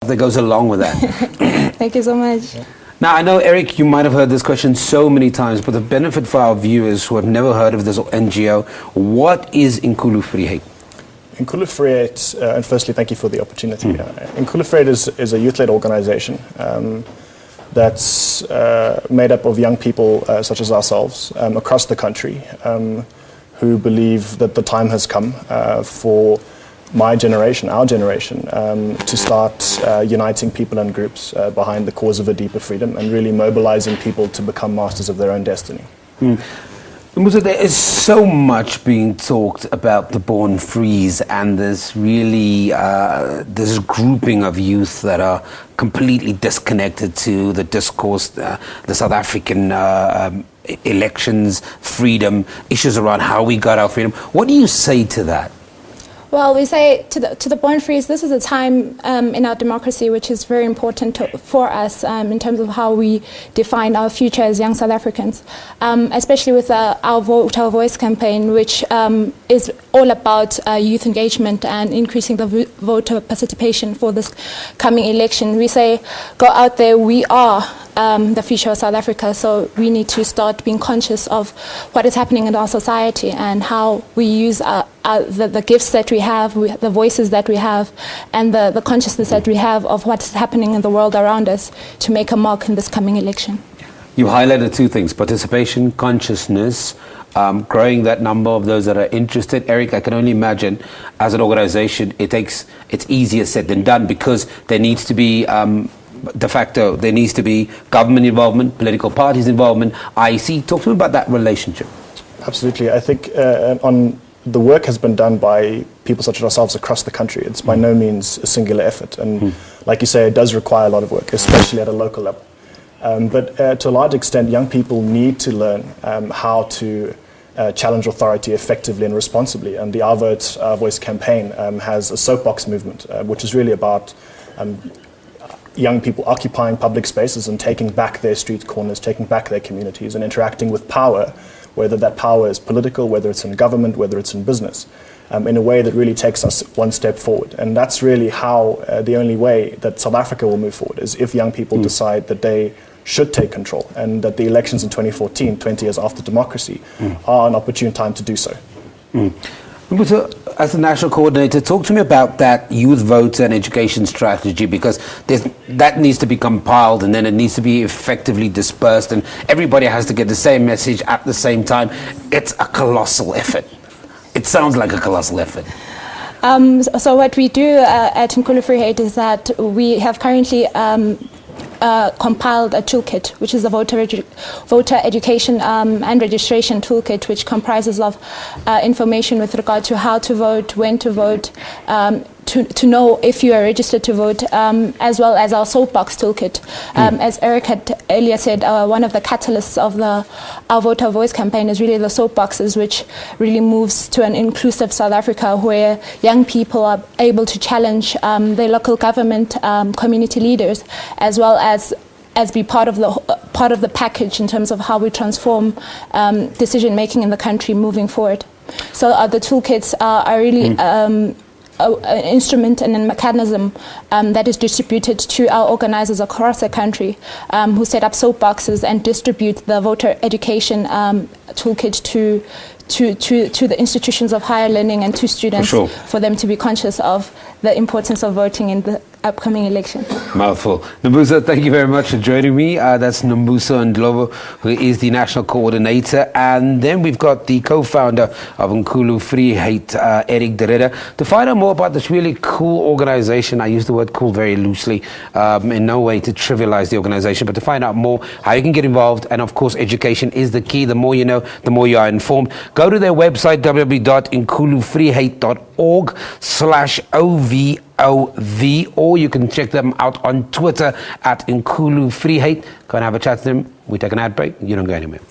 that goes along with that. Thank you so much. Now, I know, Eric, you might have heard this question so many times, but the benefit for our viewers who have never heard of this NGO, what is Inkulu Vryheid? Inkulu Vryheid, and firstly, thank you for the opportunity. Inkulu Vryheid is a youth-led organization that's made up of young people such as ourselves across the country who believe that the time has come for my generation, our generation, to start uniting people and groups behind the cause of a deeper freedom and really mobilizing people to become masters of their own destiny. Musa, there is so much being talked about the Born Frees, and there's really this grouping of youth that are completely disconnected to the discourse, the South African elections, freedom, issues around how we got our freedom. What do you say to that? Well, we say to the Born Frees, this is a time in our democracy which is very important for us in terms of how we define our future as young South Africans, especially with our Vote Our Voice campaign, which is all about youth engagement and increasing the voter participation for this coming election. We say, go out there, we are the future of South Africa, so we need to start being conscious of what is happening in our society and how we use the gifts that we have, the voices that we have, and the consciousness that we have of what's happening in the world around us to make a mark in this coming election. You highlighted two things: participation, consciousness, growing that number of those that are interested. Eric, I can only imagine as an organization, it's easier said than done, because there needs to be de facto, there needs to be government involvement, political parties involvement, IEC. Talk to me about that relationship. Absolutely. I think the work has been done by people such as ourselves across the country. It's by no means a singular effort. And like you say, it does require a lot of work, especially at a local level. But to a large extent, young people need to learn how to challenge authority effectively and responsibly. And the Our Vote, Our Voice campaign has a soapbox movement, which is really about young people occupying public spaces and taking back their street corners, taking back their communities, and interacting with power, whether that power is political, whether it's in government, whether it's in business, in a way that really takes us one step forward. And that's really how the only way that South Africa will move forward is if young people decide that they should take control, and that the elections in 2014, 20 years after democracy, are an opportune time to do so. So, as the national coordinator, talk to me about that youth voter and education strategy, because that needs to be compiled and then it needs to be effectively dispersed, and everybody has to get the same message at the same time. It's a colossal effort. It sounds like a colossal effort. So what we do at Inkulu Vryheid is that we have currently compiled a toolkit, which is the voter education and registration toolkit, which comprises of information with regard to how to vote, when to vote, to know if you are registered to vote, as well as our soapbox toolkit. As Eric had earlier said, one of the catalysts of our Vote Our Voice campaign is really the soapboxes, which really moves to an inclusive South Africa where young people are able to challenge their local government, community leaders, as well as be part of the package in terms of how we transform decision making in the country moving forward. So the toolkits are really an instrument and a mechanism that is distributed to our organizers across the country, who set up soapboxes and distribute the voter education toolkit to the institutions of higher learning and to students, for them to be conscious of the importance of voting in the upcoming election. Mouthful. Nombuso, thank you very much for joining me. That's Nombuso Ndlovu, who is the national coordinator. And then we've got the co-founder of Inkulu Vryheid, Eric de Ridder. To find out more about this really cool organization, I use the word cool very loosely, in no way to trivialize the organization, but to find out more how you can get involved. And of course, education is the key. The more you know, the more you are informed. Go to their website, www.inkuluvryheid.org/OVOV, or you can check them out on Twitter at Inkulu Vryheid. Go and have a chat to them. We take an ad break. You don't go anywhere.